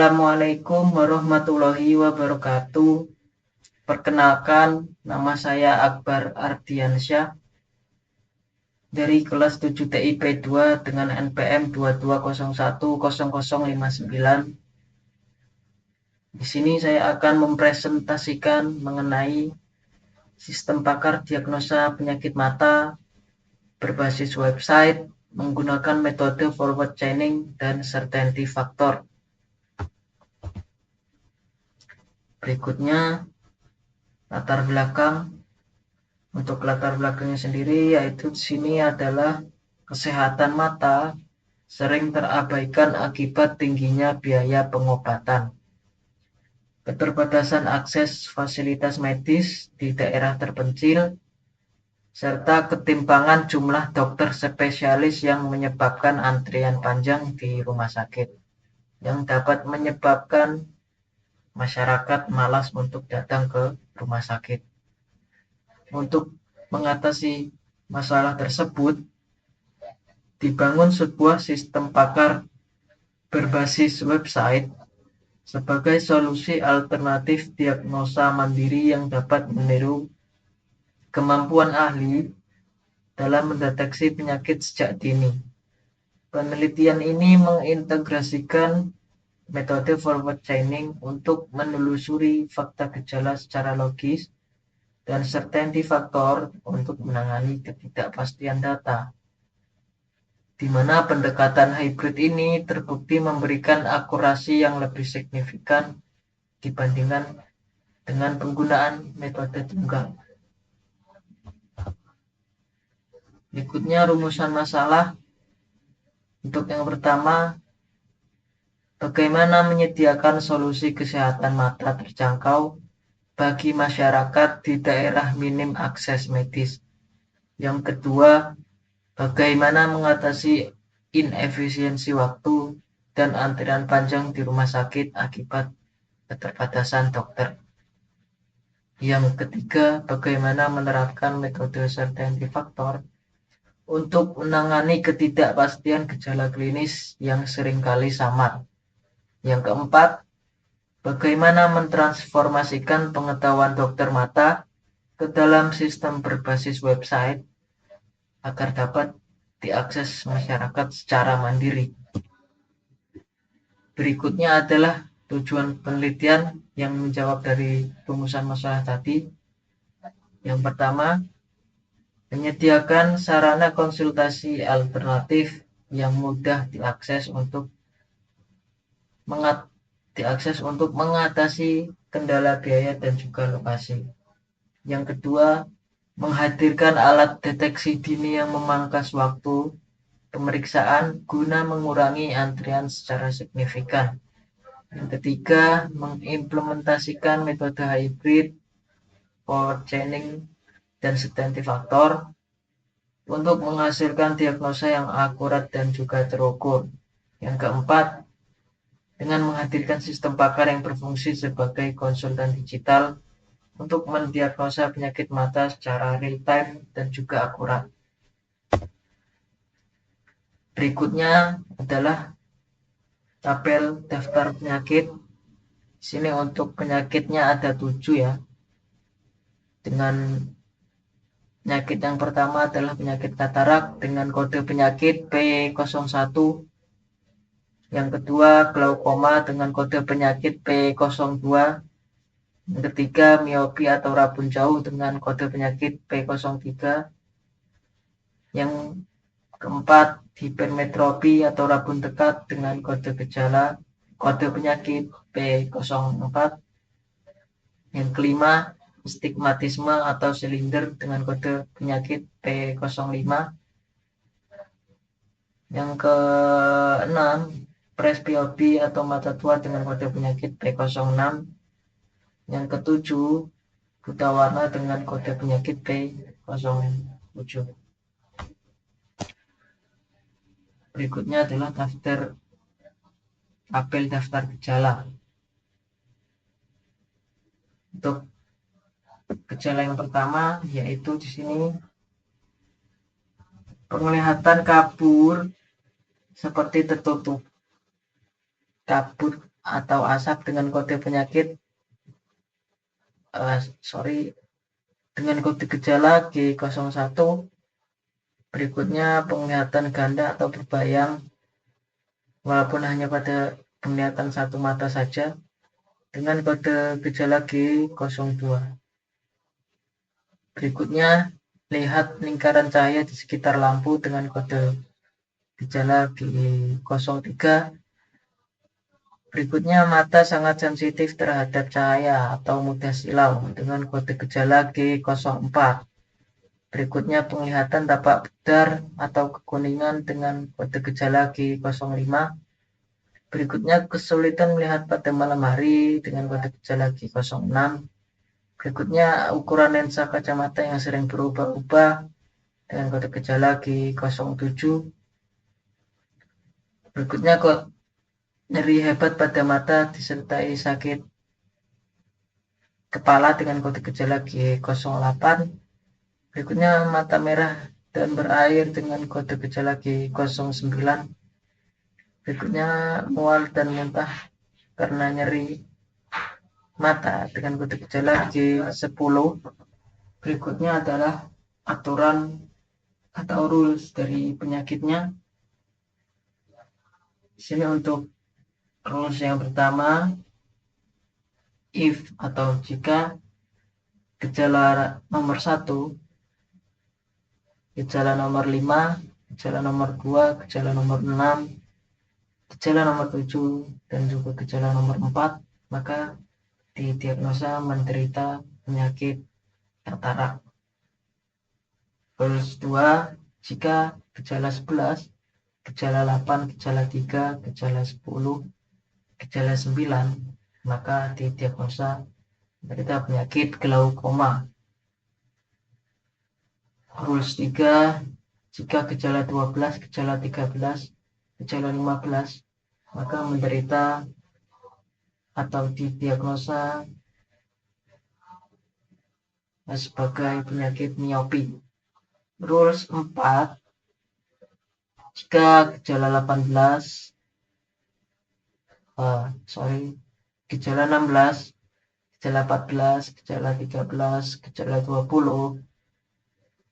Assalamualaikum warahmatullahi wabarakatuh. Perkenalkan, nama saya Akbar Ardiansyah dari kelas 7 TIP 2 dengan NPM 22010059. Di sini saya akan mempresentasikan mengenai sistem pakar diagnosa penyakit mata berbasis website menggunakan metode forward chaining dan certainty factor. Berikutnya latar belakang. Untuk latar belakangnya sendiri, yaitu di sini adalah kesehatan mata sering terabaikan akibat tingginya biaya pengobatan, keterbatasan akses fasilitas medis di daerah terpencil, serta ketimpangan jumlah dokter spesialis yang menyebabkan antrian panjang di rumah sakit, yang dapat menyebabkan masyarakat malas untuk datang ke rumah sakit. Untuk mengatasi masalah tersebut, dibangun sebuah sistem pakar berbasis website sebagai solusi alternatif diagnosa mandiri yang dapat meniru kemampuan ahli dalam mendeteksi penyakit sejak dini. Penelitian ini mengintegrasikan metode forward chaining untuk menelusuri fakta gejala secara logis dan certainty factor untuk menangani ketidakpastian data, di mana pendekatan hybrid ini terbukti memberikan akurasi yang lebih signifikan dibandingkan dengan penggunaan metode tunggal. Berikutnya rumusan masalah. Untuk yang pertama, bagaimana menyediakan solusi kesehatan mata terjangkau bagi masyarakat di daerah minim akses medis. Yang kedua, bagaimana mengatasi inefisiensi waktu dan antrian panjang di rumah sakit akibat keterbatasan dokter. Yang ketiga, bagaimana menerapkan metode certainty factor untuk menangani ketidakpastian gejala klinis yang seringkali samar. Yang keempat, bagaimana mentransformasikan pengetahuan dokter mata ke dalam sistem berbasis website agar dapat diakses masyarakat secara mandiri. Berikutnya adalah tujuan penelitian yang menjawab dari rumusan masalah tadi. Yang pertama, menyediakan sarana konsultasi alternatif yang mudah diakses untuk mengatasi kendala biaya dan juga lokasi. Yang kedua, menghadirkan alat deteksi dini yang memangkas waktu pemeriksaan guna mengurangi antrian secara signifikan. Yang ketiga, mengimplementasikan metode hybrid, forward chaining, dan certainty factor untuk menghasilkan diagnosa yang akurat dan juga terukur. Yang keempat, dengan menghadirkan sistem pakar yang berfungsi sebagai konsultan digital untuk mendiagnosa penyakit mata secara real time dan juga akurat. Berikutnya adalah tabel daftar penyakit. Sini untuk penyakitnya ada 7 ya. Dengan penyakit yang pertama adalah penyakit katarak dengan kode penyakit P01. Yang kedua glaukoma dengan kode penyakit P02. Yang ketiga miopi atau rabun jauh dengan kode penyakit P03. Yang keempat hipermetropi atau rabun dekat dengan kode penyakit P04. Yang kelima stigmatisme atau silinder dengan kode penyakit P05. Yang keenam presbiopi atau mata tua dengan kode penyakit P06. Yang ketujuh buta warna dengan kode penyakit P07. Berikutnya adalah tabel daftar gejala. Untuk gejala yang pertama yaitu di sini penglihatan kabur seperti tertutup, kabut atau asap dengan kode penyakit dengan kode gejala G01. Berikutnya penglihatan ganda atau berbayang walaupun hanya pada penglihatan satu mata saja dengan kode gejala G02. Berikutnya lihat lingkaran cahaya di sekitar lampu dengan kode gejala G03. Berikutnya mata sangat sensitif terhadap cahaya atau mudah silau dengan kode gejala G04. Berikutnya penglihatan tampak pudar atau kekuningan dengan kode gejala G05. Berikutnya kesulitan melihat pada malam hari dengan kode gejala G06. Berikutnya ukuran lensa kacamata yang sering berubah-ubah dengan kode gejala G07. Berikutnya nyeri hebat pada mata disertai sakit kepala dengan kode gejala G08. Berikutnya mata merah dan berair dengan kode gejala G09. Berikutnya mual dan muntah karena nyeri mata dengan kode gejala G10. Berikutnya adalah aturan atau rules dari penyakitnya. Di sini untuk rules yang pertama, if atau jika gejala nomor 1, gejala nomor 5, gejala nomor 2, gejala nomor 6, gejala nomor 7, dan juga gejala nomor 4, maka didiagnosa menderita penyakit katarak. Rules 2, jika gejala 11, gejala 8, gejala 3, gejala 10, gejala 9, maka didiagnosa menderita penyakit glaukoma. Rules 3, jika gejala 12, gejala 13, gejala 15, maka menderita atau didiagnosa sebagai penyakit miopi. Rules 4, jika gejala 18, gejala 16, gejala 14, gejala 13, gejala 20,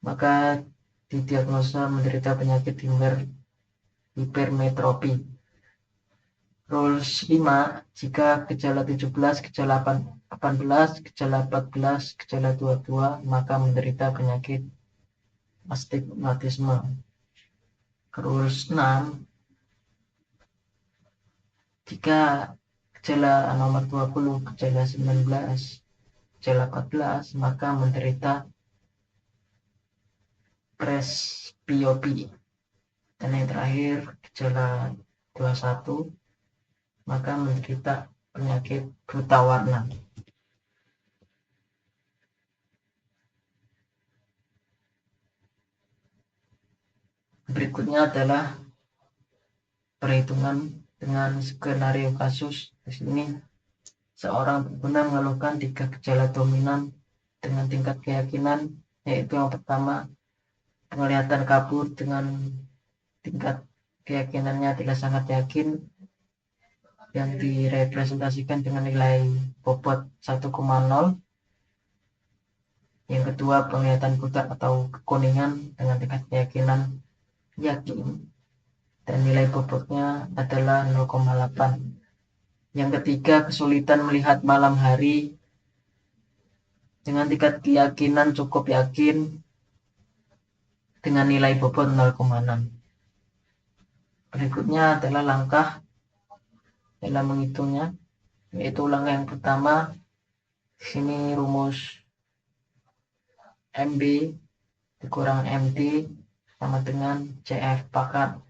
maka didiagnosa menderita penyakit hipermetropi. Rules 5, jika gejala 17, gejala 18, gejala 14, gejala 22, maka menderita penyakit astigmatisme. Rules 6, jika gejala nomor 20, gejala 19, gejala 14, maka menderita presbiopi. Dan yang terakhir, gejala 21, maka menderita penyakit buta warna. Berikutnya adalah perhitungan dengan skenario kasus. Di sini seorang pengguna mengeluhkan 3 gejala dominan dengan tingkat keyakinan, yaitu yang pertama penglihatan kabur dengan tingkat keyakinannya tidak sangat yakin, yang direpresentasikan dengan nilai bobot 1,0. Yang kedua penglihatan buta atau kekuningan dengan tingkat keyakinan yakin dan nilai bobotnya adalah 0,8. Yang ketiga kesulitan melihat malam hari dengan tingkat keyakinan cukup yakin dengan nilai bobot 0,6. Berikutnya adalah langkah dalam menghitungnya, yaitu langkah yang pertama, di sini rumus MB dikurang MD sama dengan CF pangkat.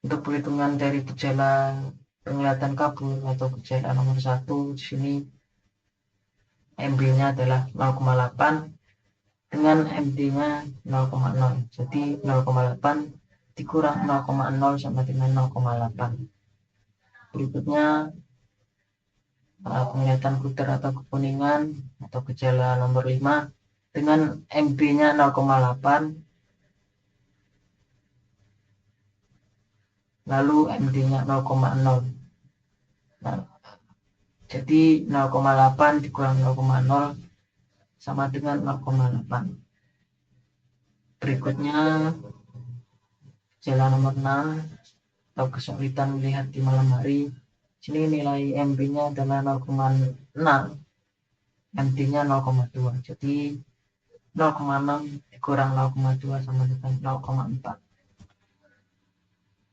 Untuk perhitungan dari gejala penglihatan kabur atau gejala nomor 1, di sini MB-nya adalah 0,8 dengan MD-nya 0,0. Jadi 0,8 dikurang 0,0 sama dengan 0,8. Berikutnya penglihatan buta atau kekuningan atau gejala nomor 5 dengan MB-nya 0,8 lalu MD-nya 0,0. Nah, jadi 0,8 dikurang 0,0 sama dengan 0,8. Berikutnya jalan nomor 6 atau kesulitan melihat di malam hari. Sini nilai MB-nya adalah 0,6, MD-nya 0,2. Jadi 0,6 dikurang 0,2 sama dengan 0,4.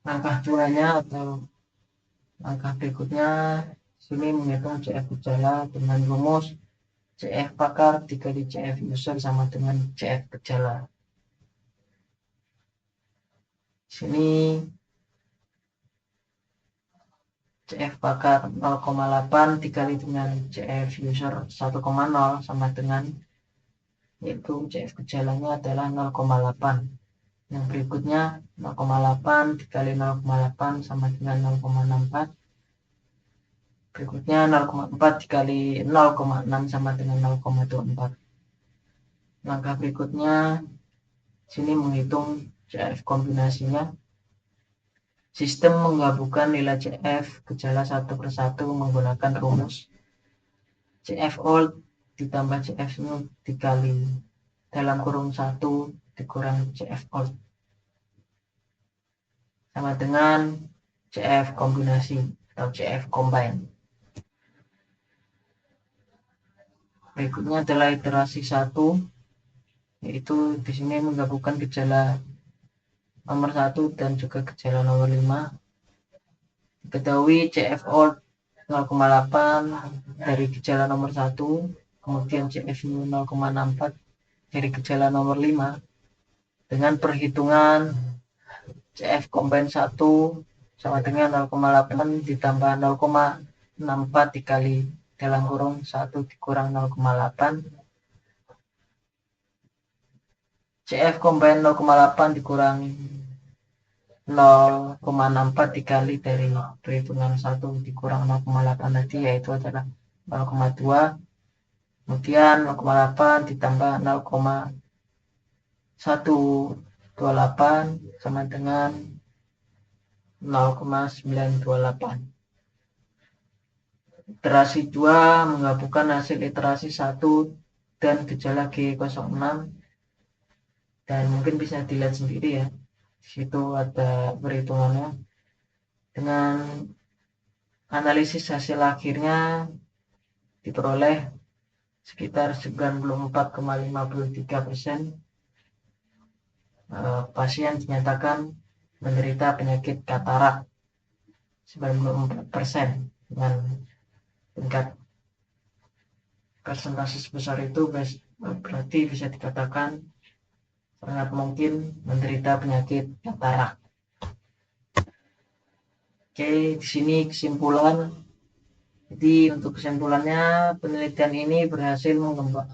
Langkah 2-nya atau langkah berikutnya, sini menghitung CF gejala dengan rumus CF pakar dikali CF user sama dengan CF gejala. Sini CF pakar 0,8 dikali dengan CF user 1,0 sama dengan, yaitu CF gejalanya adalah 0,8. Yang berikutnya 0,8 dikali 0,8 sama dengan 0,64. Berikutnya 0,4 dikali 0,6 sama dengan 0,24. Langkah berikutnya sini menghitung CF kombinasinya. Sistem menggabungkan nilai CF gejala satu persatu menggunakan rumus CF old ditambah CF new dikali dalam kurung 1 dikurang CF old sama dengan CF kombinasi atau CF combine. Berikutnya adalah iterasi 1, yaitu di sini menggabungkan gejala nomor 1 dan juga gejala nomor 5. Diketahui CF old 0,8 dari gejala nomor 1, kemudian CF new 0,64 dari gejala nomor 5. Dengan perhitungan CF combine 1 sama dengan 0,8 ditambah 0,64 dikali dalam kurung 1 dikurang 0,8. CF combine 0,8 dikurang 0,64 dikali dari perhitungan 1 dikurang 0,8 tadi, yaitu adalah 0,2. Kemudian 0,8 ditambah 0,128 sama dengan 0,928. Iterasi 2 menggabungkan hasil iterasi 1 dan gejala G06, dan mungkin bisa dilihat sendiri ya, di situ ada perhitungannya. Dengan analisis hasil akhirnya diperoleh sekitar 94,53% pasien dinyatakan menderita penyakit katarak, 94% dengan tingkat persentase sebesar itu berarti bisa dikatakan sangat mungkin menderita penyakit katarak. Oke, di sini kesimpulan. Jadi untuk kesimpulannya, penelitian ini berhasil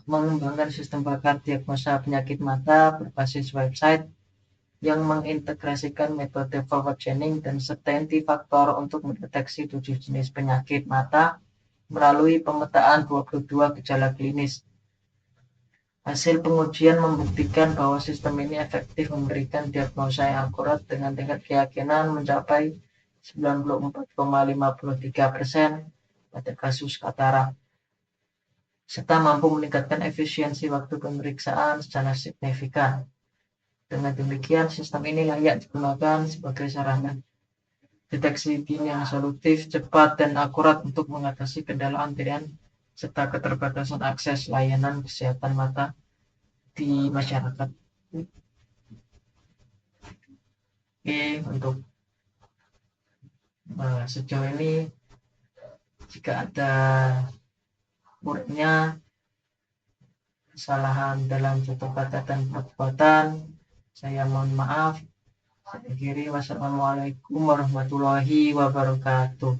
mengembangkan sistem pakar diagnosa penyakit mata berbasis website yang mengintegrasikan metode forward chaining dan certainty faktor untuk mendeteksi 7 jenis penyakit mata melalui pemetaan 22 gejala klinis. Hasil pengujian membuktikan bahwa sistem ini efektif memberikan diagnosa yang akurat dengan tingkat keyakinan mencapai 94,53% pada kasus katarak, serta mampu meningkatkan efisiensi waktu pemeriksaan secara signifikan. Dengan demikian, sistem ini layak digunakan sebagai sarana deteksi dini yang solutif, cepat, dan akurat untuk mengatasi kendala antrian serta keterbatasan akses layanan kesehatan mata di masyarakat. Oke, untuk sejauh ini jika ada kurangnya, kesalahan dalam contoh kata dan perbuatan, saya mohon maaf. Saya akhiri, wassalamualaikum warahmatullahi wabarakatuh.